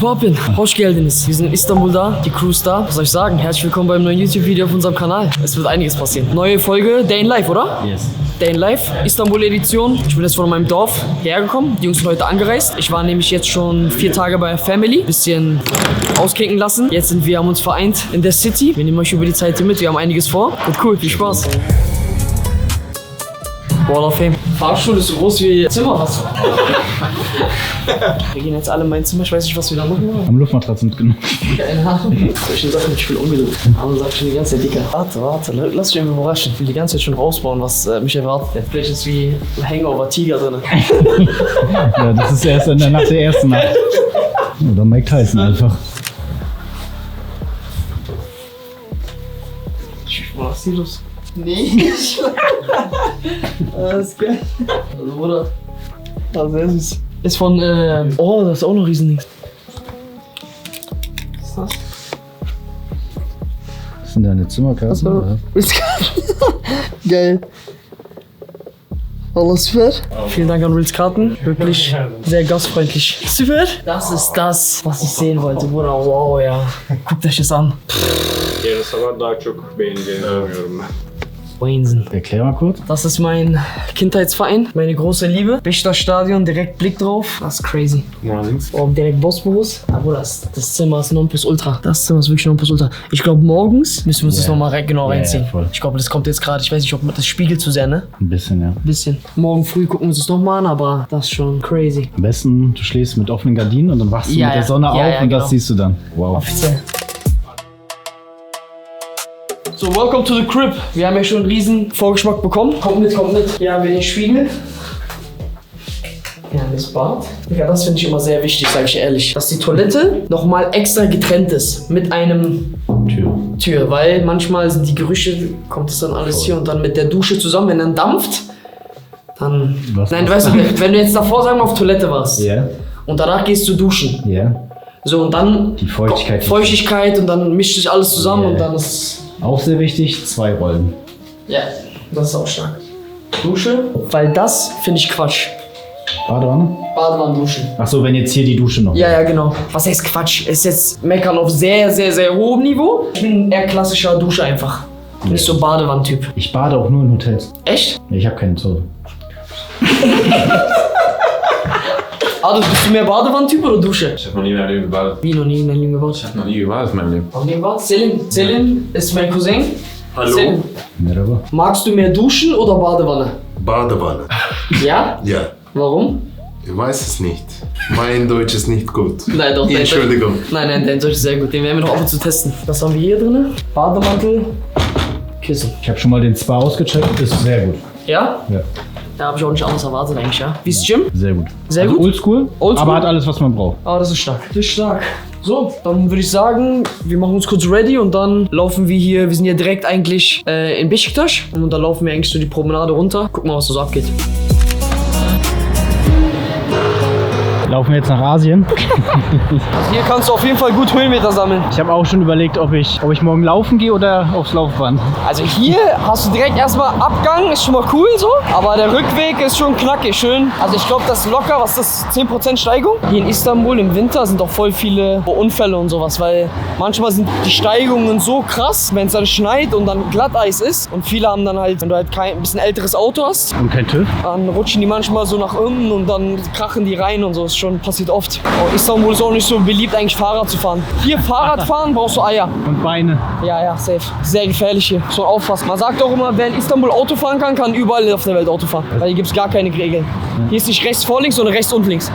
poppin? Hoş geldiniz. Wir sind in Istanbul da, die Crew ist da. Was soll ich sagen? Herzlich willkommen beim neuen YouTube-Video auf unserem Kanal. Es wird einiges passieren. Neue Folge, Day in Life, oder? Yes. Day in Life, Istanbul-Edition. Ich bin jetzt von meinem Dorf hergekommen. Die Jungs sind heute angereist. Ich war nämlich jetzt schon 4 Tage bei Family. Bisschen auskicken lassen. Jetzt sind wir, haben uns vereint in der City. Wir nehmen euch über die Zeit hier mit. Wir haben einiges vor. Wird cool, viel Spaß. Wall of Fame. Fahrstuhl ist so groß wie Zimmer hast. Wir gehen jetzt alle in mein Zimmer. Ich weiß nicht, was wir da machen wollen. Haben Luftmatratzen mitgenommen. Keine Ahnung. Solche Sachen, ich will Ungeduld. Aber sagt schon die ganze Zeit dicker. Warte, lass dich irgendwie überraschen. Ich will die ganze Zeit schon rausbauen, was mich erwartet. Vielleicht ist wie ein Hangover Tiger drin. Ja, das ist erst in der Nacht der ersten Nacht. Oder Mike Tyson einfach. Was ist hier los? Nee. Das ist geil. Also, Bruder. Das ist sehr süß. Ist von, oh, das ist auch noch ein Riesending. Was ist das? Das sind deine Zimmerkarten, oder? Geil. Alles super. Vielen Dank an Reels Karten. Wirklich sehr gastfreundlich. Super. Das ist das, was ich sehen wollte, Bruder. Wow, ja. Guckt euch das an. Yarısı var, daha çok beğeneceğini umuyorum ben. Wahnsinn. Erklär mal kurz. Das ist mein Kindheitsverein, meine große Liebe. Beşiktaş-Stadion, direkt Blick drauf. Das ist crazy. Allerdings. Oh, direkt Bosporus. Aber das Zimmer ist Nonplusultra. Das Zimmer ist wirklich Nonplusultra. Ich glaube, morgens müssen wir uns das nochmal genau reinziehen. voll. Ich glaube, das kommt jetzt gerade. Ich weiß nicht, ob das spiegelt zu sehr, ne? Ein bisschen, ja. Ein bisschen. Morgen früh gucken wir uns das nochmal an, aber das ist schon crazy. Am besten, du schläfst mit offenen Gardinen und dann wachst du Ja, mit der ja. Sonne Ja, auf ja, und genau. das siehst du dann. Wow. Offiziell. So, welcome to the crib. Wir haben ja schon einen riesen Vorgeschmack bekommen. Kommt mit. Hier haben wir den Spiegel. Hier haben wir das Bad. Ja, das finde ich immer sehr wichtig, sage ich ehrlich. Dass die Toilette nochmal extra getrennt ist mit einem Tür. Weil manchmal sind die Gerüche, kommt das dann alles hier und dann mit der Dusche zusammen, wenn dann dampft, dann... Nein, du weißt, wenn du jetzt davor, sagen wir, auf Toilette warst und danach gehst du duschen. So, und dann Die Feuchtigkeit. Feuchtigkeit und dann mischt sich alles zusammen und dann ist... Auch sehr wichtig, 2 Rollen. Ja, das ist auch stark. Dusche, weil das finde ich Quatsch. Badewanne? Badewanne duschen. Achso, wenn jetzt hier die Dusche noch. Ja, genau. Was heißt Quatsch? Ist jetzt Meckern auf sehr, sehr, sehr hohem Niveau. Ich bin eher klassischer Dusche einfach. Nicht so Badewannentyp. Ich bade auch nur in Hotels. Echt? Ich habe keine Zoll. Bist du mehr Badewannentyp oder Dusche? Ich habe noch nie in meinem Leben gebadet. Wie noch nie in deinem Leben gebadet? Ich habe noch nie gebadet in meinem Leben. Noch nie gebadet? Selim ist mein Cousin. Hallo? Selim, Merhaba. magst du mehr Duschen oder Badewanne? Badewanne. Ja? Ja, Warum? ich weiß es nicht. Mein Deutsch ist nicht gut. Nein, doch. Entschuldigung. Nein, dein Deutsch ist sehr gut. Den werden wir noch ab und zu testen. Was haben wir hier drin? Bademantel, Kissen. Ich habe schon mal den Spa ausgecheckt, ist sehr gut. Ja? Ja, Da habe ich auch nicht anders erwartet eigentlich, ja. Wie ist das Gym? sehr gut. Sehr also gut? Oldschool, Oldschool? aber hat alles, was man braucht. Ah, das ist stark. Das ist stark. So, dann würde ich sagen, wir machen uns kurz ready und dann laufen wir hier, wir sind hier direkt eigentlich in Beşiktaş und dann laufen wir eigentlich so die Promenade runter. Gucken mal, was da so abgeht. Laufen wir jetzt nach Asien. Hier kannst du auf jeden Fall gut Höhenmeter sammeln. Ich habe auch schon überlegt, ob ich morgen laufen gehe oder aufs Laufband. Also hier hast du direkt erstmal Abgang, ist schon mal cool so, aber der Rückweg ist schon knackig, schön. Also ich glaube, das ist locker, was ist das, 10% Steigung? Hier in Istanbul im Winter sind auch voll viele Unfälle und sowas, weil manchmal sind die Steigungen so krass, wenn es dann schneit und dann Glatteis ist und viele haben dann halt, wenn du halt kein bisschen älteres Auto hast, Und kein TÜV. dann rutschen die manchmal so nach unten und dann krachen die rein und so, ist schon passiert oft. Oh, Istanbul ist auch nicht so beliebt eigentlich Fahrrad zu fahren. Hier Fahrrad fahren brauchst du Eier. Und Beine. Ja, safe. Sehr gefährlich hier. So aufpassen. Man sagt auch immer, wer in Istanbul Auto fahren kann, kann überall auf der Welt Auto fahren. Weil hier gibt es gar keine Regeln. Hier ist nicht rechts vor links, sondern rechts und links.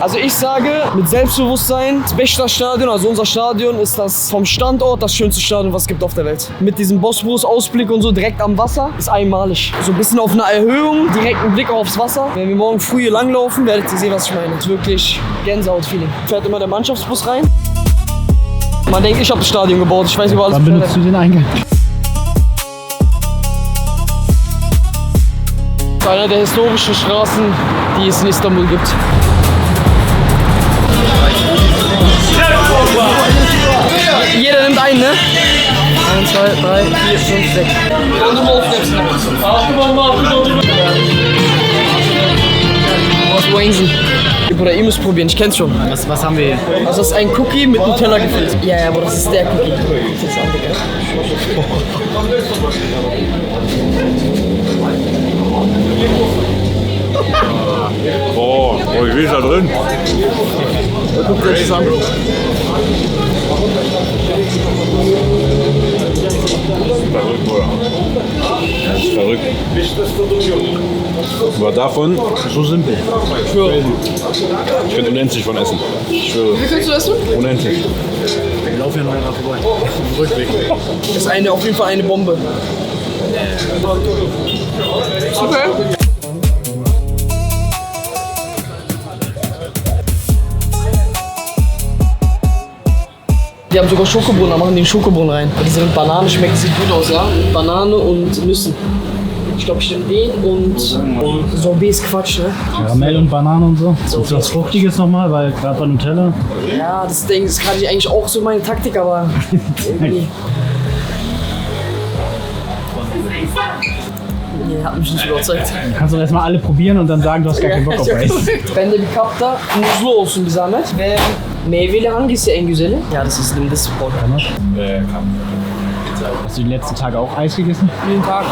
Also ich sage, mit Selbstbewusstsein, das Beşiktaş-Stadion, also unser Stadion, ist das vom Standort das schönste Stadion, was es gibt auf der Welt. Mit diesem Bosporus-Ausblick und so direkt am Wasser, ist einmalig. So ein bisschen auf einer Erhöhung, direkt ein Blick aufs Wasser. Wenn wir morgen früh hier langlaufen, werdet ihr sehen, was ich meine. Das ist wirklich Gänsehaut-Feeling. Fährt immer der Mannschaftsbus rein. Man denkt, ich habe das Stadion gebaut, ich weiß über alles Wann Bescheid. benutzt du den Eingang? Das ist einer der historischen Straßen, die es in Istanbul gibt. Jeder nimmt einen, ne? 1, 2, 3, 4, 5, 6. Wayneson. Bruder, ihr müsst probieren, ich kenn's schon. Was haben wir hier? Also das ist ein Cookie mit Nutella gefüllt. Ja, aber das ist der Cookie. Das ist andere. Oh, wie ist da drin? Guckt euch das an. Verrückt, Bruder. Das ist verrückt. Aber davon so simpel. Ich schwöre. Ich könnte unendlich von essen. Ich schwöre. Wie kannst du essen? Unendlich. Wir laufen ja noch einmal vorbei. Rückweg. Das ist auf jeden Fall eine Bombe. Super. Die haben sogar Schokobohnen, da machen die einen Schokobohnen rein. Die sind mit Banane, schmeckt sieht gut aus, ja? Mit Banane und Nüssen. Ich glaube, ich nehme den und Sorbet ist Quatsch, ne? Karamell und Banane und so. Ist was Fruchtiges nochmal, weil gerade bei Nutella. Ja, das Ding ist gerade eigentlich auch so meine Taktik, aber irgendwie. Nee, hat mich nicht überzeugt. Du kannst doch erstmal alle probieren und dann sagen, du hast gar keinen Bock auf Eis. Ben de bir kapta muzlu olsun bir zahmet ve meyveli hangisi en güzeli? Ja, das ist das Sport. Hast du die letzten Tage auch Eis gegessen? Jeden Tag.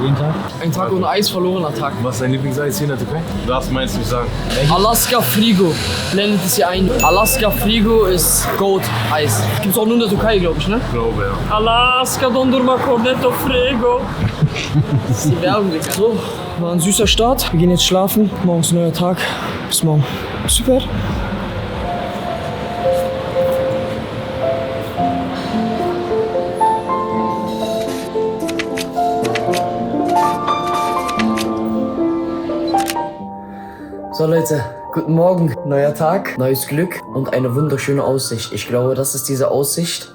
Jeden Tag? Ein Tag ohne Eis, verlorener Tag. Was ist dein Lieblingseis hier in der Türkei? Du darfst meins nicht sagen. Alaska Frigo. Blendet es hier ein. Alaska Frigo ist Goat-Eis. Gibt's auch nur in der Türkei, glaube ich, ne? Ich glaube, ja. Alaska Dondurma Cornetto Frigo. Das ist die Werbung, Digga. So, war ein süßer Start. Wir gehen jetzt schlafen. Morgen ist ein neuer Tag. Bis morgen. Super. So Leute, guten Morgen. Neuer Tag, neues Glück und eine wunderschöne Aussicht. Ich glaube, das ist diese Aussicht,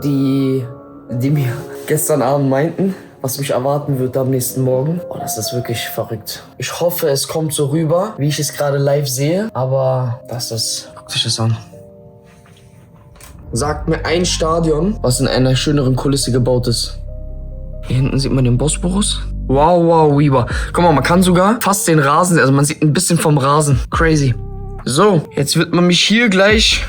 die mir gestern Abend meinten, was mich erwarten wird am nächsten Morgen. Oh, das ist wirklich verrückt. Ich hoffe, es kommt so rüber, wie ich es gerade live sehe. Aber das ist... Guckt euch das an. Sagt mir ein Stadion, was in einer schöneren Kulisse gebaut ist. Hier hinten sieht man den Bosporus. Wow, wow, Weaver. Guck mal, man kann sogar fast den Rasen, also man sieht ein bisschen vom Rasen. Crazy. So, jetzt wird man mich hier gleich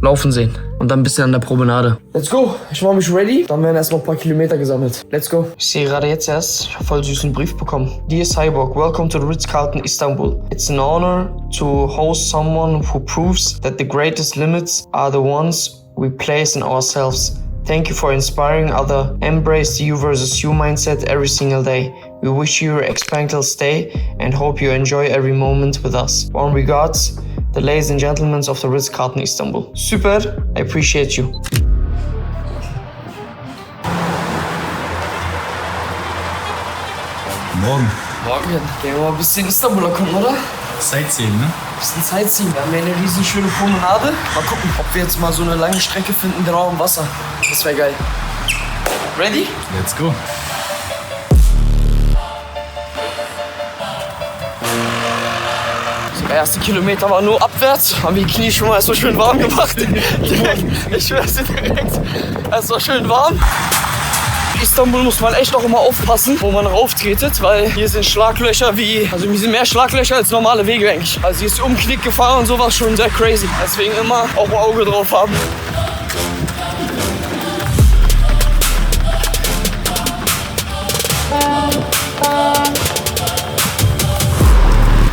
laufen sehen. Und dann ein bisschen an der Promenade. Let's go. Ich mache mich ready. Dann werden erstmal ein paar Kilometer gesammelt. Let's go. Ich sehe gerade jetzt erst, ich habe voll süßen Brief bekommen. Dear Cyborg, welcome to the Ritz-Carlton Istanbul. It's an honor to host someone who proves that the greatest limits are the ones we place in ourselves. Thank you for inspiring others. Embrace the you versus you mindset every single day. We wish you your expectant stay and hope you enjoy every moment with us. Warm regards, the ladies and gentlemen of the Ritz-Carlton Istanbul. Super, I appreciate you. Morgen. Morgen. Gehen wir mal ein bisschen Istanbul erkunden, oder? Sightseeing, ne? Ein bisschen Sightseeing. Wir haben hier eine riesen schöne Promenade. Mal gucken, ob wir jetzt mal so eine lange Strecke finden, genau am Wasser. Das wäre geil. Ready? Let's go. Der erste Kilometer war nur abwärts. Haben wir die Knie schon mal erst so schön warm gemacht. Ich schwör's dir direkt. Es war schön warm. Istanbul muss man echt auch immer aufpassen, wo man rauftretet, weil hier sind Schlaglöcher also hier sind mehr Schlaglöcher als normale Wege eigentlich. Also hier ist Umknickgefahr und sowas schon sehr crazy. Deswegen immer auch ein Auge drauf haben.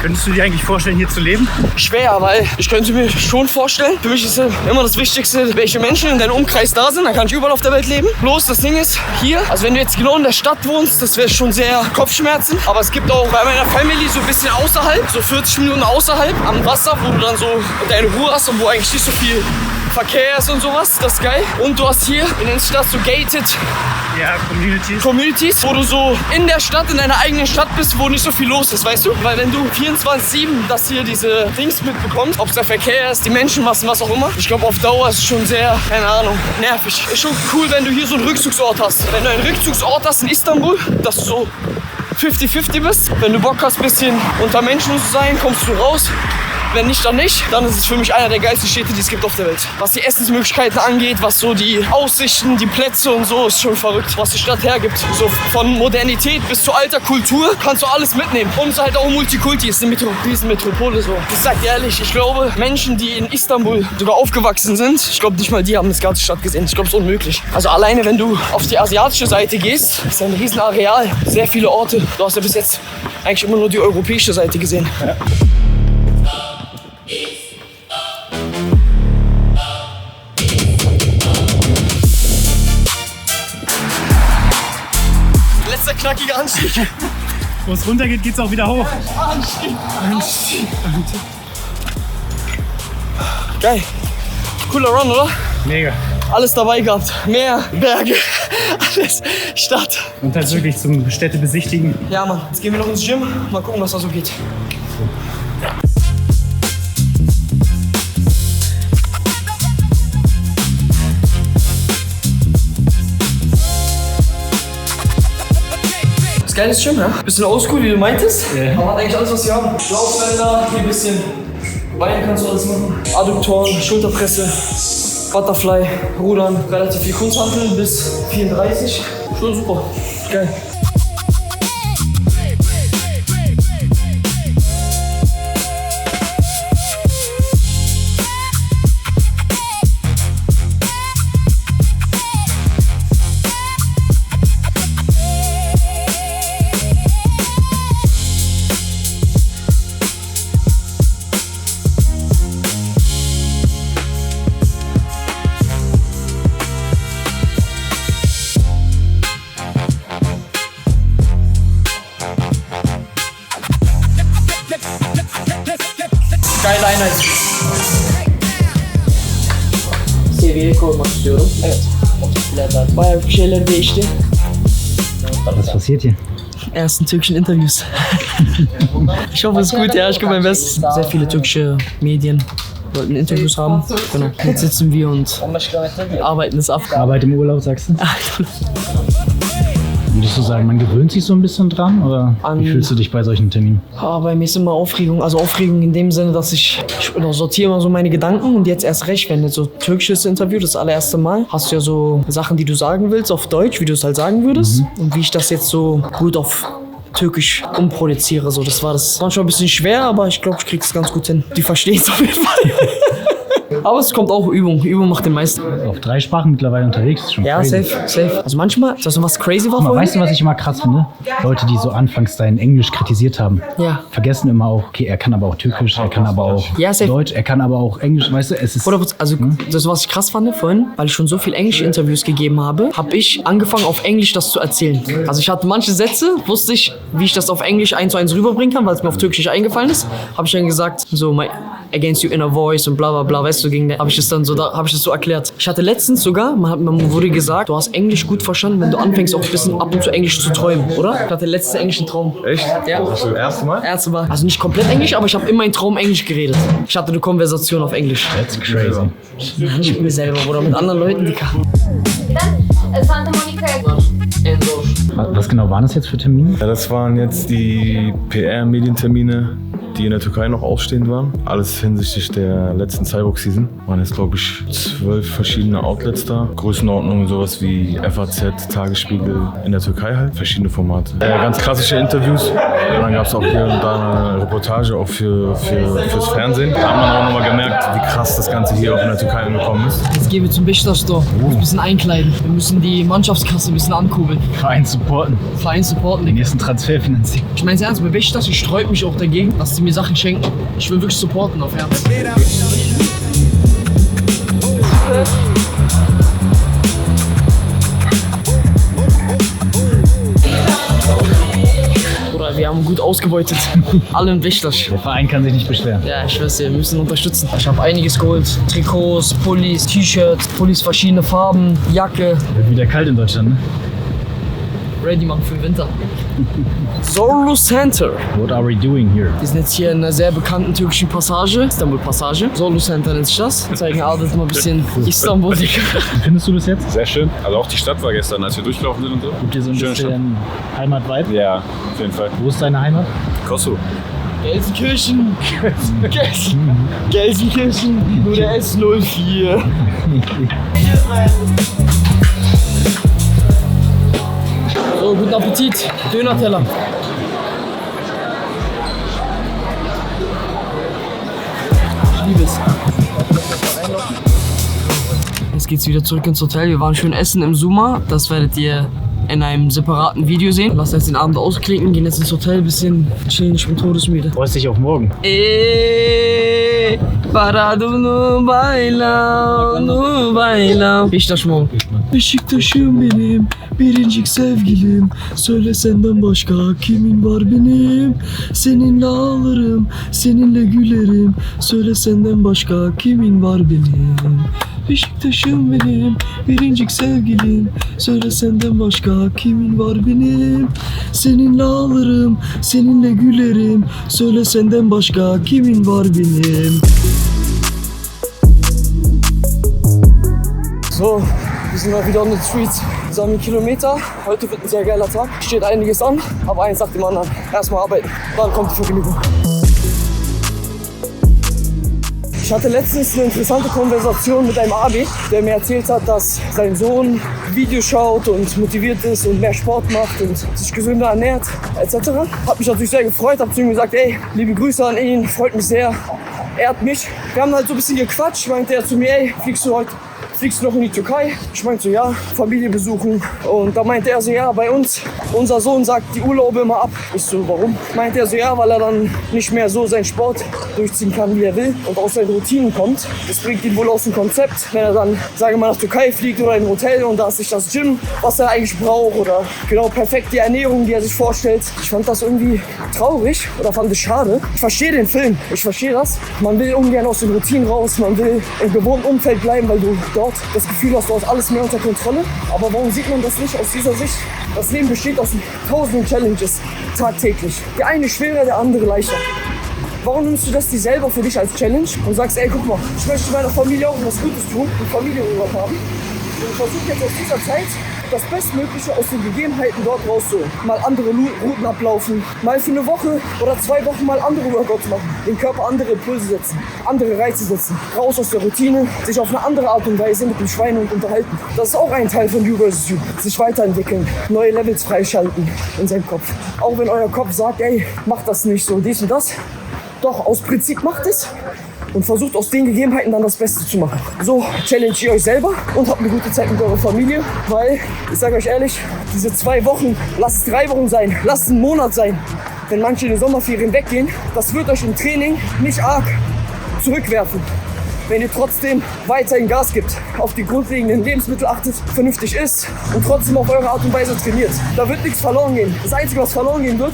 Könntest du dir eigentlich vorstellen, hier zu leben? Schwer, weil ich könnte mir schon vorstellen, für mich ist immer das Wichtigste, welche Menschen in deinem Umkreis da sind, dann kann ich überall auf der Welt leben. Bloß das Ding ist, hier, also wenn du jetzt genau in der Stadt wohnst, das wäre schon sehr Kopfschmerzen. Aber es gibt auch bei meiner Family so ein bisschen außerhalb, so 40 Minuten außerhalb am Wasser, wo du dann so deine Ruhe hast und wo eigentlich nicht so viel Verkehr ist und sowas. Das ist geil. Und du hast hier in der Stadt so gated Ja, Communities, wo du so in der Stadt, in deiner eigenen Stadt bist, wo nicht so viel los ist, weißt du? Weil wenn du 24/7 das hier diese Dings mitbekommst, ob es der Verkehr ist, die Menschenmassen, was auch immer, ich glaube auf Dauer ist es schon sehr, keine Ahnung, nervig. Ist schon cool, wenn du hier so einen Rückzugsort hast. Wenn du einen Rückzugsort hast in Istanbul, dass du so 50-50 bist. Wenn du Bock hast, ein bisschen unter Menschen zu sein, kommst du raus. Wenn nicht, dann nicht. Dann ist es für mich einer der geilsten Städte, die es gibt auf der Welt. Was die Essensmöglichkeiten angeht, was so die Aussichten, die Plätze und so, ist schon verrückt, was die Stadt hergibt. So von Modernität bis zu alter Kultur kannst du alles mitnehmen. Und es ist halt auch Multikulti, es ist eine Riesenmetropole so. Ich sag dir ehrlich, ich glaube, Menschen, die in Istanbul sogar aufgewachsen sind, ich glaube nicht mal die haben das ganze Stadt gesehen. Ich glaube, es ist unmöglich. Also alleine, wenn du auf die asiatische Seite gehst, ist ein Riesenareal, sehr viele Orte. Du hast ja bis jetzt eigentlich immer nur die europäische Seite gesehen. Ja. Letzter knackiger Anstieg. Wo es runter geht, geht's auch wieder hoch. Anstieg. Geil. Cooler Run, oder? Mega. Alles dabei gehabt. Meer, Berge, alles, Stadt. Und halt wirklich zum Städte besichtigen. Ja, Mann. Jetzt gehen wir noch ins Gym. Mal gucken, was da so geht. Das geiles Gym, ja? Bisschen oldschool, wie du meintest. Ja. Aber hat eigentlich alles, was wir haben. Laufbänder, hier ein bisschen Beine kannst du alles machen. Adduktoren, Schulterpresse, Butterfly, Rudern, relativ viel Kunsthanteln bis 34. Schon super. Geil. Geile Einheit. Seviye koymak istiyorum. Evet. 30 Bayağı bir şeyler değişti. Was passiert hier? Ersten türkischen Interviews. Ich hoffe, es ist gut. Ja, ich gebe mein Bestes. Sehr viele türkische Medien wollten Interviews haben. Genau. Jetzt sitzen wir und arbeiten es ab. Arbeit im Urlaub, sagst du? Würdest du sagen, man gewöhnt sich so ein bisschen dran? Oder wie fühlst du dich bei solchen Terminen? Bei mir ist immer Aufregung. Also Aufregung in dem Sinne, dass ich sortiere immer so meine Gedanken. Und jetzt erst recht, wenn jetzt so türkisches Interview, das allererste Mal, hast du ja so Sachen, die du sagen willst auf Deutsch, wie du es halt sagen würdest. Und wie ich das jetzt so gut auf Türkisch umproduziere. So, das war manchmal ein bisschen schwer, aber ich glaube, ich kriege es ganz gut hin. Die verstehen es auf jeden Fall. Aber es kommt auch Übung. Übung macht den Meister. Auf 3 Sprachen mittlerweile unterwegs, ist schon Ja, crazy. safe. Also manchmal, das was crazy war Guck mal, vorhin? weißt du, was ich immer krass finde? Leute, die so anfangs dein Englisch kritisiert haben, Ja. vergessen immer auch, okay, er kann aber auch Türkisch, er kann aber auch Ja, safe. Deutsch, er kann aber auch Englisch, weißt du, es ist... Oder, also, das, was ich krass fand vorhin, weil ich schon so viel Englisch-Interviews gegeben habe, habe ich angefangen, auf Englisch das zu erzählen. Also ich hatte manche Sätze, wusste ich, wie ich das auf Englisch 1:1 rüberbringen kann, weil es mir auf Türkisch nicht eingefallen ist. Habe ich dann gesagt, so, my against your inner voice und bla bla bla, weißt du, habe ich das dann so, da habe ich das so erklärt. Ich hatte letztens sogar, man wurde gesagt, du hast Englisch gut verstanden, wenn du anfängst auch ein bisschen ab und zu Englisch zu träumen, oder? Ich hatte letzten englischen Traum. Echt? Ja. Das erste Mal? Erste Mal. Also nicht komplett Englisch, aber ich habe in meinem Traum Englisch geredet. Ich hatte eine Konversation auf Englisch. That's crazy. Ja, nicht mit mir selber, oder mit anderen Leuten, die kann. Santa Monica'ya Was genau waren das jetzt für Termine? Ja, das waren jetzt die PR-Medientermine, die in der Türkei noch ausstehend waren. Alles hinsichtlich der letzten Cyborg-Season. Waren jetzt, glaube ich, 12 verschiedene Outlets da. Größenordnungen sowas wie FAZ, Tagesspiegel in der Türkei halt. Verschiedene Formate. Ganz klassische Interviews. Und dann gab es auch hier und da eine Reportage auch fürs Fernsehen. Da hat man auch nochmal gemerkt, wie krass das Ganze hier auch in der Türkei angekommen ist. Jetzt gehen wir zum Beşiktaş-Store. Ein bisschen einkleiden. Wir müssen die Mannschaftskasse ein bisschen ankurbeln. Verein supporten. Verein supporten, Den Digga. nächsten Transfer finanzieren. Ich meine ernst, bei Beşiktaş, ich sträub mich auch dagegen, dass die mir Sachen schenken. Ich will wirklich supporten auf Ernst. Bruder, wir haben gut ausgebeutet. Alle in Beşiktaş. Der Verein kann sich nicht beschweren. Ja, ich weiß ja, wir müssen unterstützen. Ich habe einiges geholt. Trikots, Pullis, T-Shirts, Pullis verschiedene Farben, Jacke. Wird wieder kalt in Deutschland, ne? Ready machen für den Winter. Zorlu Center. What are we doing here? Wir sind jetzt hier in einer sehr bekannten türkischen Passage, Istanbul Passage. Zorlu Center nennt sich das. Wir zeigen Aldet mal ein bisschen Istanbul, Digga. Wie findest du das jetzt? Sehr schön. Also auch die Stadt war gestern, als wir durchgelaufen sind und so. Gibt dir so ein Schön, bisschen Heimat-Vibe? Ja, auf jeden Fall. Wo ist deine Heimat? Kosovo. Gelsenkirchen. Gelsenkirchen. Nur der S04. So, guten Appetit. Döner-Teller. Ich liebe es. Jetzt geht's wieder zurück ins Hotel. Wir waren schön essen im Suma. Das werdet ihr in einem separaten Video sehen. Lasst jetzt den Abend ausklicken, gehen jetzt ins Hotel, bisschen chillen, ich bin todesmüde. Freust dich auf morgen? Parado no baila. Beşiktaş-Morgen. Beşiktaş'ım benim, biricik sevgilim. Söyle senden başka kimin var benim? Seninle ağlarım, seninle gülerim. Söyle senden başka kimin var benim? Beşiktaş'ım benim, biricik sevgilim. Söyle senden başka kimin var benim? Seninle ağlarım, seninle gülerim. Söyle senden başka kimin var benim? So, wir sind mal wieder on the streets. Zusammen Kilometer. Heute wird ein sehr geiler Tag. Steht einiges an, aber eins nach dem anderen. Erstmal arbeiten, dann kommt die Vergnügung. Ich hatte letztens eine interessante Konversation mit einem Abi, der mir erzählt hat, dass sein Sohn Videos schaut und motiviert ist und mehr Sport macht und sich gesünder ernährt etc. Hat mich natürlich sehr gefreut, hab zu ihm gesagt, ey, liebe Grüße an ihn, freut mich sehr, ehrt mich. Wir haben halt so ein bisschen gequatscht, meinte er zu mir, ey, fliegst du noch in die Türkei? Ich meinte so, ja, Familie besuchen. Und da meinte er so, ja, bei uns, unser Sohn sagt die Urlaube immer ab. Ich so, warum? Meinte er so, ja, weil er dann nicht mehr so seinen Sport durchziehen kann, wie er will und aus seinen Routinen kommt. Das bringt ihn wohl aus dem Konzept, wenn er dann, sagen wir mal, nach Türkei fliegt oder in ein Hotel und da ist nicht das Gym, was er eigentlich braucht oder genau perfekt die Ernährung, die er sich vorstellt. Ich fand das irgendwie traurig oder fand es schade. Ich verstehe den Film, ich verstehe das. Man will ungern aus den Routinen raus, man will im gewohnten Umfeld bleiben, weil du dort das Gefühl hast, du hast alles mehr unter Kontrolle. Aber warum sieht man das nicht aus dieser Sicht? Das Leben besteht aus tausenden Challenges tagtäglich. Der eine schwerer, der andere leichter. Warum nimmst du das dir selber für dich als Challenge und sagst, ey, guck mal, ich möchte meiner Familie auch was Gutes tun und Familienurlaub haben. Und versuch jetzt aus dieser Zeit das Bestmögliche aus den Gegebenheiten dort rauszuholen. Mal andere Routen ablaufen, mal für eine Woche oder 2 Wochen mal andere Workouts machen, den Körper andere Impulse setzen, andere Reize setzen, raus aus der Routine, sich auf eine andere Art und Weise mit dem Schweinehund unterhalten. Das ist auch ein Teil von You vs. You. Sich weiterentwickeln, neue Levels freischalten in seinem Kopf. Auch wenn euer Kopf sagt, ey, mach das nicht so, dies und das. Doch, aus Prinzip macht es. Und versucht aus den Gegebenheiten dann das Beste zu machen. So challenge ihr euch selber und habt eine gute Zeit mit eurer Familie, weil, ich sage euch ehrlich, diese 2 Wochen, lasst es 3 Wochen sein, lasst es einen Monat sein, wenn manche in den Sommerferien weggehen, das wird euch im Training nicht arg zurückwerfen. Wenn ihr trotzdem weiterhin Gas gibt, auf die grundlegenden Lebensmittel achtet, vernünftig isst und trotzdem auf eure Art und Weise trainiert. Da wird nichts verloren gehen. Das Einzige, was verloren gehen wird,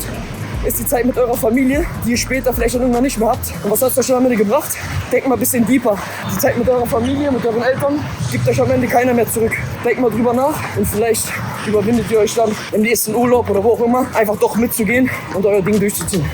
ist die Zeit mit eurer Familie, die ihr später vielleicht irgendwann nicht mehr habt. Und was hat es euch am Ende gebracht? Denkt mal ein bisschen deeper. Die Zeit mit eurer Familie, mit euren Eltern, gibt euch am Ende keiner mehr zurück. Denkt mal drüber nach und vielleicht überwindet ihr euch dann im nächsten Urlaub oder wo auch immer, einfach doch mitzugehen und euer Ding durchzuziehen.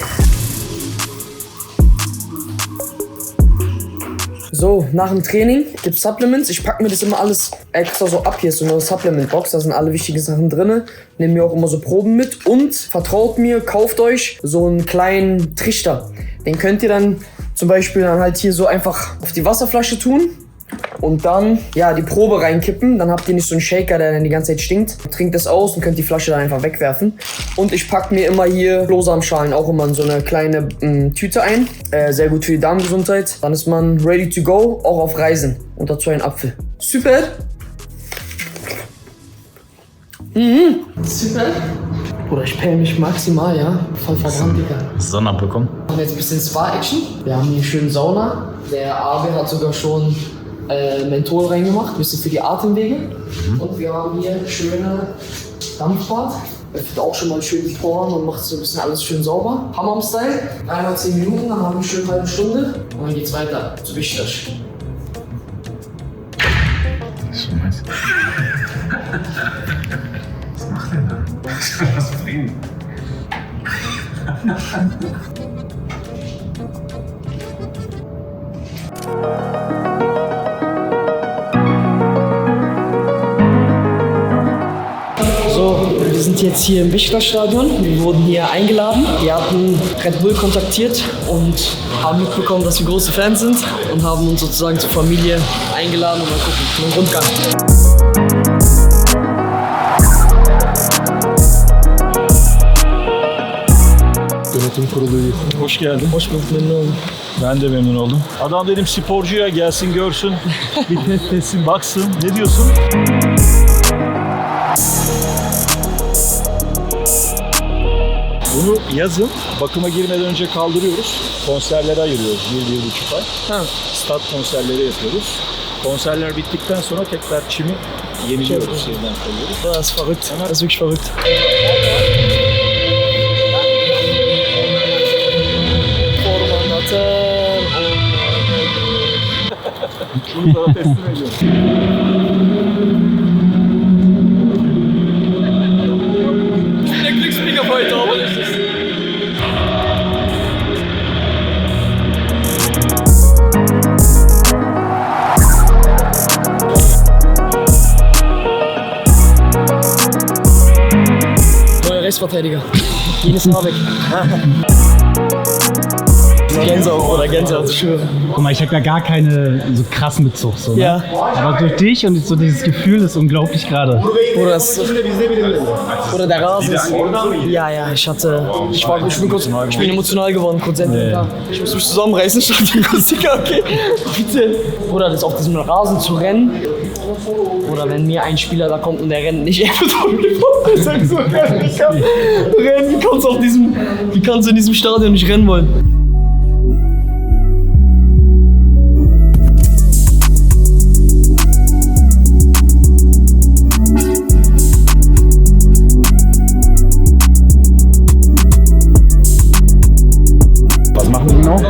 So, nach dem Training gibt es Supplements. Ich packe mir das immer alles extra so ab. Hier ist so eine Supplement-Box, da sind alle wichtigen Sachen drin. Nehme mir auch immer so Proben mit. Und vertraut mir, kauft euch so einen kleinen Trichter. Den könnt ihr dann zum Beispiel dann halt hier so einfach auf die Wasserflasche tun. Und dann, ja, die Probe reinkippen. Dann habt ihr nicht so einen Shaker, der dann die ganze Zeit stinkt. Trinkt das aus und könnt die Flasche dann einfach wegwerfen. Und ich packe mir immer hier Flohsamenschalen auch immer in so eine kleine Tüte ein. Sehr gut für die Darmgesundheit. Dann ist man ready to go, auch auf Reisen. Und dazu ein Apfel. Super! Super! Oder ich pelle mich maximal, ja. Voll verdammt, Digga. Sonne abbekommen. Wir haben jetzt ein bisschen Spa-Action. Wir haben hier schön Sauna. Der Abel hat sogar schon Menthol reingemacht, ein bisschen für die Atemwege. Und wir haben hier schöne Dampfbad. Öffnet auch schon mal schön die Poren und macht so ein bisschen alles schön sauber. Hammam-Style. Einmal 10 Minuten, dann haben wir schön eine halbe Stunde. Und dann geht's weiter zu Beşiktaş. Das ist schon nice. Was macht der da? Was bringt? So, wir sind jetzt hier im Beşiktaş-Stadion. Wir wurden hier eingeladen. Wir hatten Red Bull kontaktiert und haben mitbekommen, dass wir große Fans sind und haben uns sozusagen zur Familie eingeladen und mal gucken, einen Rundgang. Yönetim kurulu üyesi. Hoş geldin. Hoş bulduk, memnun oldum. Ben de memnun oldum. Adam dedim sporcuya gelsin görsün, bir test etsin, baksın. Ne diyorsun? Bunu yazın bakıma girmeden önce kaldırıyoruz. Konserlere ayırıyoruz 1-1,5 ay. Ha. Stat konserleri yapıyoruz. Konserler bittikten sonra tekrar çimi yeniliyoruz, yeniden koyuyoruz. Das ist verrückt. Das ist wirklich verrückt. Bunu sana teslim ediyorum. Der Glücksbringer heute, aber das ist. Neuer Rechtsverteidiger. Jenes Habeck. Gänsehaut oder Gänsehaut, ich schwöre. Guck mal, ich habe ja gar keine so krassen Bezug. So, ne? Ja. Aber durch dich und so dieses Gefühl ist unglaublich gerade. Oder der Rasen ist. Ja, ich bin emotional geworden, kurz endlich. Ja. Ich muss mich zusammenreißen, statt die Musiker, okay. Bitte. Oder das auf diesem Rasen zu rennen. Oder wenn mir ein Spieler da kommt und der rennt nicht, er wird umgebracht. So, rennen, wie kannst du in diesem Stadion nicht rennen wollen?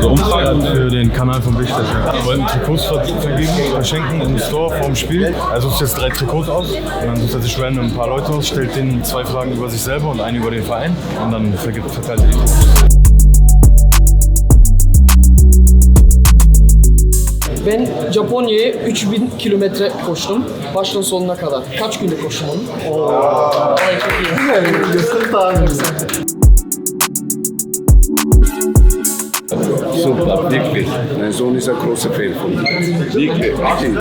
So Umfragen für den Kanal von Beşiktaş. Wir wollten Trikots verschenken im Store vorm Spiel. Er sucht jetzt 3 Trikots aus und dann sucht er sich random ein paar Leute aus, stellt denen 2 Fragen über sich selber und eine über den Verein und dann verteilt er die Trikots. Ben Japonya'ya 3000 kilometre koştum. Baştan sonuna kadar. Kaç günde koştum onu? Vallahi çok iyi. Yakın tahmin. Super, wirklich. Mein Sohn ist ein großer Fan von dir. Wirklich, wirklich.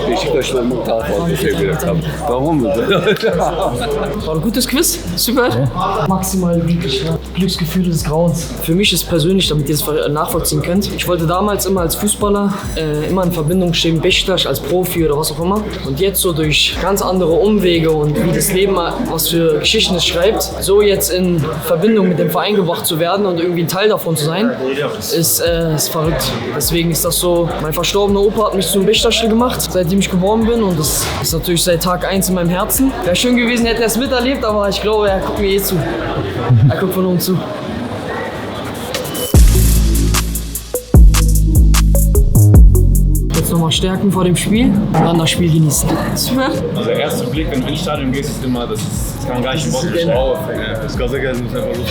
Beşiktaş'la mutlaka sevgiler haben. Warum? War ein gutes Quiz, super. Maximal glücklich, ja. Glücksgefühle des Grauens. Für mich ist persönlich, damit ihr es nachvollziehen könnt, ich wollte damals immer als Fußballer immer in Verbindung stehen, Beşiktaş als Profi oder was auch immer. Und jetzt so durch ganz andere Umwege und wie das Leben, was für Geschichten es schreibt, so jetzt in Verbindung mit dem Verein gebracht zu werden und irgendwie ein Teil davon zu sein, ist verrückt. Deswegen ist das so, mein verstorbener Opa hat mich zum Beşiktaşlı gemacht, seitdem ich geboren bin und das ist natürlich seit Tag 1 in meinem Herzen. Wäre schön gewesen, hätte er es miterlebt, aber ich glaube, er guckt mir eh zu. Er guckt von oben zu. Jetzt nochmal stärken vor dem Spiel und dann das Spiel genießen. Super. Also der erste Blick, wenn du ins Stadion gehst, ist immer, das kann gar nicht in Worte beschreiben. Das Gazageil ist einfach lustig.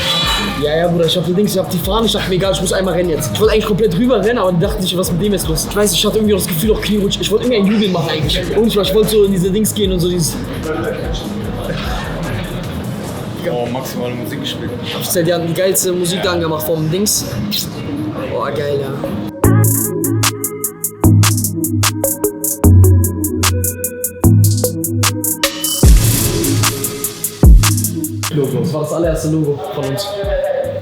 Ja, Bruder, ich hab die Fahne, ich dachte mir, egal, ich muss einmal rennen jetzt. Ich wollte eigentlich komplett rüber rennen, aber ich dachte nicht, was mit dem jetzt los. Ich weiß, ich hatte irgendwie auch das Gefühl, auch knierutsch. Ich wollte irgendwie ein Jubel machen eigentlich. Und ich wollte so in diese Dings gehen und so dieses... Oh, maximale Musik gespielt. Die haben die geilste Musik da angemacht vom Dings. Boah, geil, ja. Das war das allererste Logo von uns.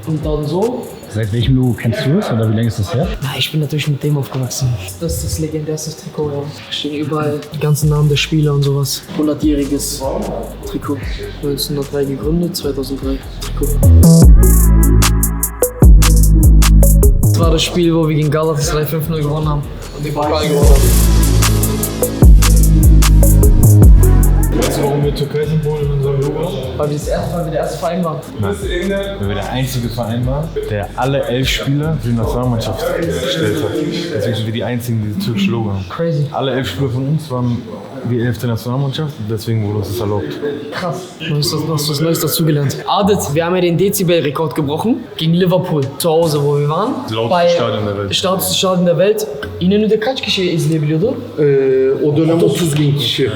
Und dann so. Seit welchem Logo kennst du es oder wie lange ist das her? Na, ich bin natürlich mit dem aufgewachsen. Das ist das legendärste Trikot, ja. Stehen überall die ganzen Namen der Spieler und sowas. 100-jähriges Trikot. 1903 gegründet, 2003 Trikot. Das war das Spiel, wo wir gegen Galatasaray 5-0 gewonnen haben. Und den Pokal gewonnen haben. Weißt du, warum wir Türkei-Symbol in unserem Logo haben? Weil wir der erste Verein waren. Nein, weil wir der einzige Verein waren, der alle 11 Spieler für die Nationalmannschaft gestellt hat. Deswegen sind wir die einzigen, die das türkische Logo haben. Crazy. Alle 11 Spieler von uns waren die 11. Nationalmannschaft und deswegen wurde uns das erlaubt. Krass. Du hast was Neues dazugelernt. Adet, wir haben ja den Dezibel-Rekord gebrochen gegen Liverpool zu Hause, wo wir waren. Das lauteste Stadion der Welt. Das lauteste Stadion der Welt. İnönü'de kaç kişi izleyebiliyordu? O dönem 30.000 kişi.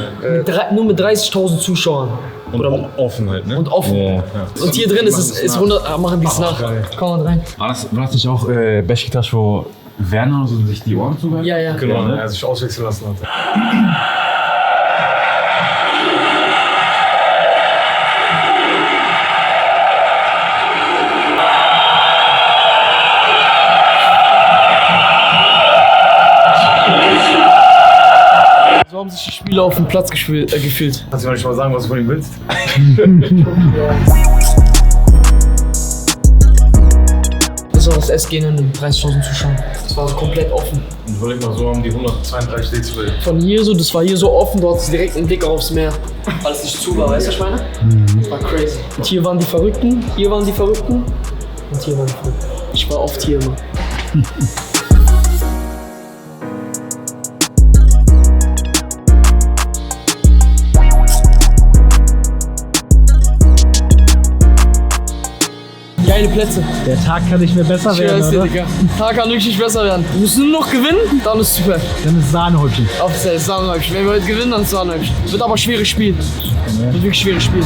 Nur mit 30.000 Zuschauern. Und offen halt, ne? Und offen. Ja. Und hier drin ist es 100, machen die es nach. Komm mal rein. War das nicht auch Beşiktaş, wo Werner so sich die Ohren zuhört? Ja, ja. Genau, ne? Er sich auswechseln lassen hat. So haben sich die Spieler auf dem Platz gefühlt. Kannst du mir nicht mal sagen, was du von ihm willst? Das war das SG in den 30.000 Zuschauern. Das war so komplett offen. Und überleg mal, so haben die 132 Dezibel. Von hier so, das war hier so offen, du hattest direkt einen Blick aufs Meer. Weil es nicht zu war, weißt du, was ich meine? Das war crazy. Und hier waren die Verrückten, hier waren die Verrückten und hier waren die Verrückten. Ich war oft hier immer. Geile Plätze. Der Tag kann nicht mehr besser Ich werden, schwör's dir, oder? Digga. Tag kann wirklich nicht besser werden. Wir müssen nur noch gewinnen, dann ist super. Dann ist Sahnehäubchen. Offiziell ist Sahnehäubchen. Wenn wir heute gewinnen, dann ist Sahnehäubchen. Wird aber ein schweres Spiel. Wird wirklich ein schweres Spiel.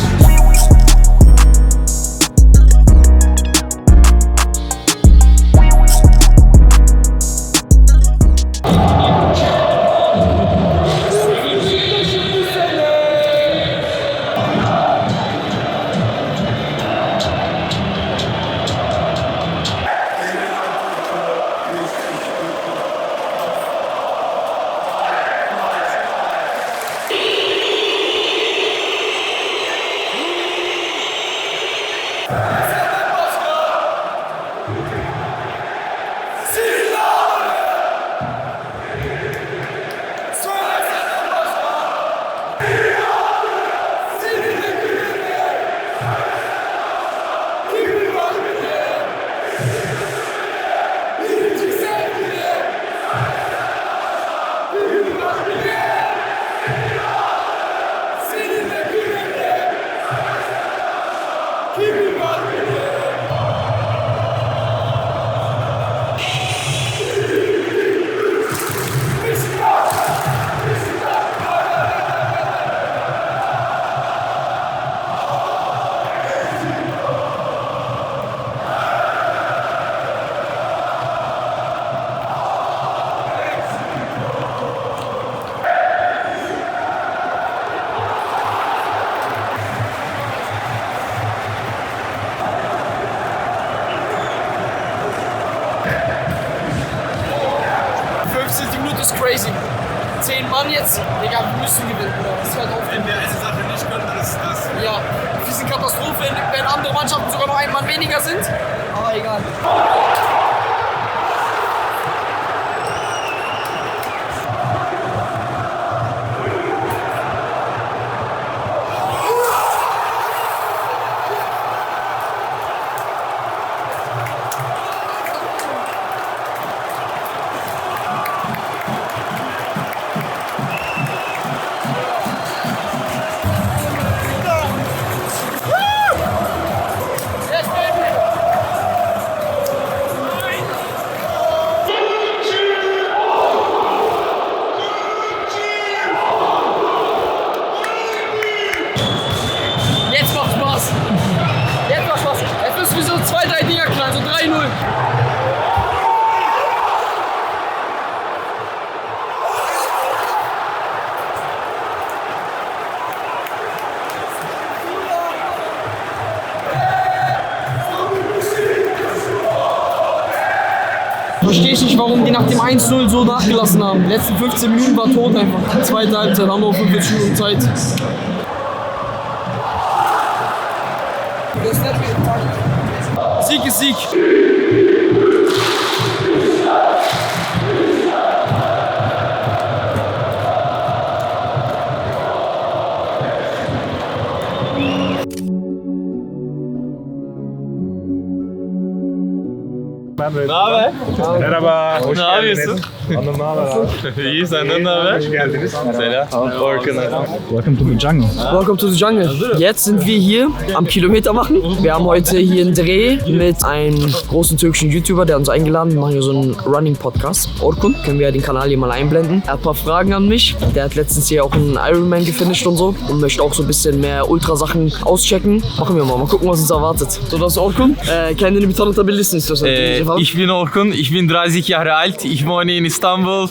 Ist crazy. 10 Mann jetzt, Digga, wir müssen gewinnen, Bruder. Das ist halt auf. Wenn wir eine Sache nicht können, dann ist das. Ja, wir sind Katastrophe, wenn andere Mannschaften sogar noch ein Mann weniger sind. Aber egal. Verstehe ich nicht, warum die nach dem 1-0 so nachgelassen haben. Die letzten 15 Minuten war tot einfach. Zweite Halbzeit, haben wir 45 Minuten Zeit. Sieg ist Sieg. Ben böyle. Ne haber? Merhaba. Hoş Ne geldiniz. yapıyorsun? Hanım ne haber abi? İyi, senden ne haber? Hoş geldiniz. Selam. Orkun. Welcome to the jungle. Welcome to the jungle. Jetzt sind wir hier am Kilometer machen. Wir haben heute hier einen Dreh mit einem großen türkischen YouTuber, der uns eingeladen hat. Wir machen hier so einen Running-Podcast. Orkun, können wir ja den Kanal hier mal einblenden. Er hat ein paar Fragen an mich. Der hat letztens hier auch einen Ironman gefinisht und so und möchte auch so ein bisschen mehr Ultrasachen auschecken. Machen wir mal gucken, was uns erwartet. So, das ist Orkun. Kendini bir tanıtabilirsin istiyorsan. Ich bin Orkun, ich bin 30 Jahre alt, ich wohne in İstanbul.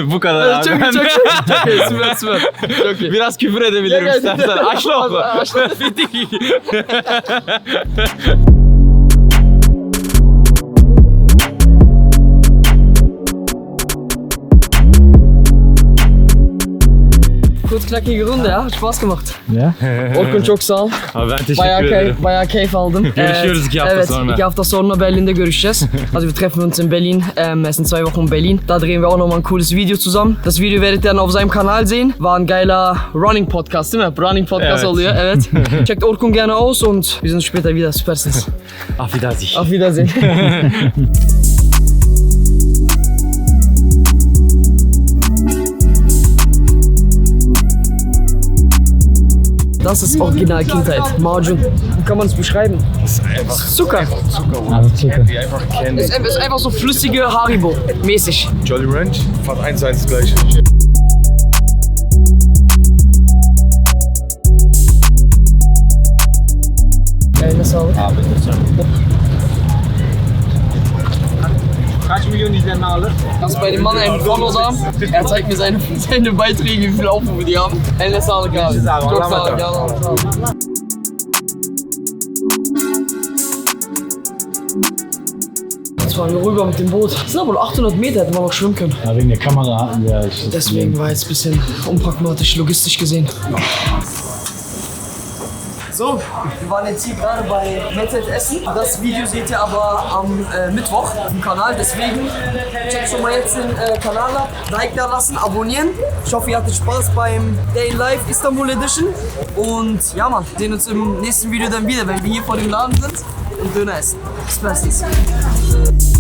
Bu kadar abi. Çok iyi, süper. Çok iyi. Biraz küfür edebilirim Gel, istersen. gel. Aşlo mu? Aşlo. Kurz knackige Runde ya, hat Spaß gemacht. Ja? Orkun çok sağ ol. Abi ben teşekkür ederim. Bayağı keyif aldım. Görüşüyoruz 2 hafta evet, sonra. 2 hafta sonra Berlin'de görüşeceğiz. Also wir treffen uns in Berlin, es sind 2 Wochen in Berlin. Da drehen wir auch nochmal ein cooles Video zusammen. Das Video werdet ihr dann auf seinem Kanal sehen. War ein geiler Running Podcast, değil mi? Running Podcast Evet. oluyor, evet. Checkt Orkun gerne aus und wir sehen uns später wieder. Süpersiniz. Auf Wiedersehen. Auf Wiedersehen. Das ist original Kindheit. Marjun. Wie kann man es beschreiben? Zucker. Also Zucker. Die einfach kennen. Ist einfach so flüssige Haribo-mäßig. Jolly Ranch, fast 1 das gleiche. Eline sağlık. Kaç milyon izlenme alır? Das ist bei dem Mann ein Follow-Darm. Er zeigt mir seine Beiträge, wie viel Aufrufe die haben. Eline sağlık abi. Çok sağ ol. Ya, sağ ol. Jetzt fahren wir rüber mit dem Boot. Das sind aber nur 800 Meter, hätten wir noch schwimmen können. Ja, wegen der Kamera hatten wir echt. Deswegen war jetzt ein bisschen unpragmatisch, logistisch gesehen. So, wir waren jetzt hier gerade bei Mahlzeit essen. Das Video seht ihr aber am Mittwoch im Kanal. Deswegen checkt schon mal jetzt den Kanal ab, Like da lassen, abonnieren. Ich hoffe, ihr hattet Spaß beim Day in Life Istanbul Edition. Und ja, Mann, sehen uns im nächsten Video dann wieder, wenn wir hier vor dem Laden sind und Döner essen. Bis bald.